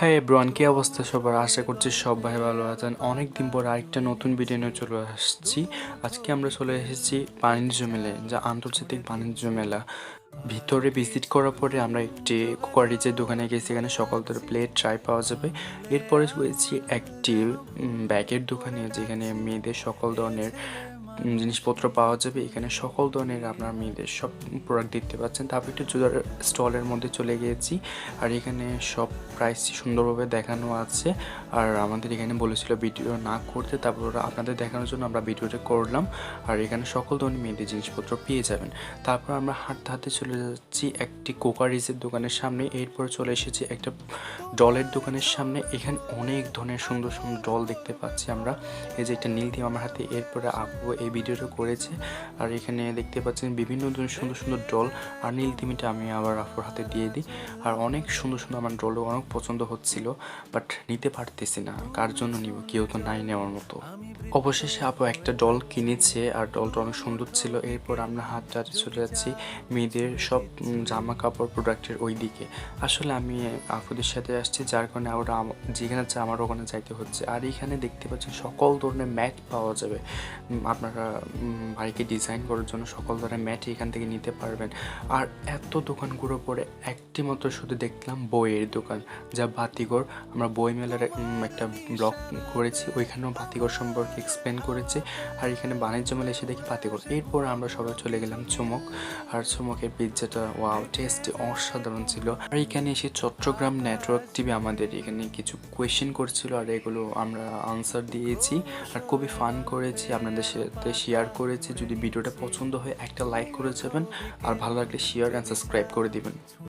হ্যাঁ এভরিওয়ান, কী অবস্থা সবার? আশা করছি সবাই ভালো আছেন। অনেক দিন পর আরেকটা নতুন ভিডিও নিয়ে চলে আসছি। আজকে আমরা চলে এসেছি বাণিজ্য মেলায়, যা আন্তর্জাতিক বাণিজ্য মেলা। ভিতরে ভিজিট করার পরে আমরা একটি কুকারিজের দোকানে গেছি, এখানে সকল ধরনের প্লেট ট্রাই পাওয়া যাবে। এরপরে হয়েছি একটি ব্যাগের দোকানে, যেখানে মেয়েদের সকল ধরনের জিনিসপত্র পাওয়া যাবে। এখানে সকল ধরনের আপনার মেয়েদের সব প্রোডাক্ট দেখতে পাচ্ছেন। তারপর একটু জুতার স্টলের মধ্যে চলে গিয়েছি, আর এখানে সব প্রাইস সুন্দরভাবে দেখানো আছে। আর আমাদের এখানে বলেছিল ভিডিও না করতে, তারপর আপনাদের দেখানোর জন্য আমরা ভিডিওটা করলাম। আর এখানে সকল ধরনের মেয়েদের জিনিসপত্র পেয়ে যাবেন। তারপর আমরা হাঁটতে হাঁটতে চলে যাচ্ছি একটি কোকারিজের দোকানের সামনে। এরপর চলে এসেছি একটা ডলের দোকানের সামনে। এখানে অনেক ধরনের সুন্দর সুন্দর ডল দেখতে পাচ্ছি আমরা। এই যে একটা নীল থিম আমার হাতে, এরপরে আপু এই ভিডিওটা করেছে। আর এখানে দেখতে পাচ্ছেন বিভিন্ন ধরনের সুন্দর সুন্দর ডল। আর নীল থিমটা আমি আবার আপুর হাতে দিয়ে দিই। আর অনেক সুন্দর সুন্দর আমার ডলও অনেক পছন্দ হচ্ছিল, বাট নিতে পারতেছি না। কার জন্য নিব, কেউ তো নাই নেওয়ার মতো। অবশেষে আপু একটা ডল কিনেছে, আর ডলটা অনেক সুন্দর ছিল। এরপর আমরা হাঁটতে হাঁটতে চলে যাচ্ছি মেয়েদের সব জামা কাপড় প্রোডাক্টের ওই দিকে। আসলে আমি আপুদের সাথে আসছি, যার কারণে ওরা যেখানে চায় আমার ওখানে যাইতে হচ্ছে। আর এখানে দেখতে পাচ্ছেন সকল ধরনের ম্যাট পাওয়া যাবে। আপনারা বাড়িকে ডিজাইন করার জন্য সকল ধরনের ম্যাট এখান থেকে নিতে পারবেন। আর এত দোকান ঘুরে পরে একটি মাত্র শুধু দেখলাম বইয়ের দোকান, যা বাতিঘর। আমরা বই মেলার একটা ব্লগ করেছি, ওইখানেও বাতিঘর সম্পর্কে এক্সপ্লেন করেছি। আর এখানে বাণিজ্য মেলা এসে দেখি বাতিঘর। এরপর আমরা সবাই চলে গেলাম চমক। আর চমকের পিৎজাটা ওয়াও টেস্ট অসাধারণ ছিল। আর এখানে এসে চট্টগ্রাম নেটওয়ার্ক টিভি আমাদের এখানে কিছু কোয়েশ্চেন করছিল, আর এগুলো আমরা আনসার দিয়েছি। আর খুবই ফান করেছি, আপনাদের সাথে শেয়ার করেছি। যদি ভিডিওটা পছন্দ হয় একটা লাইক করে যাবেন, আর ভালো লাগলে শেয়ার অ্যান্ড সাবস্ক্রাইব করে দিবেন।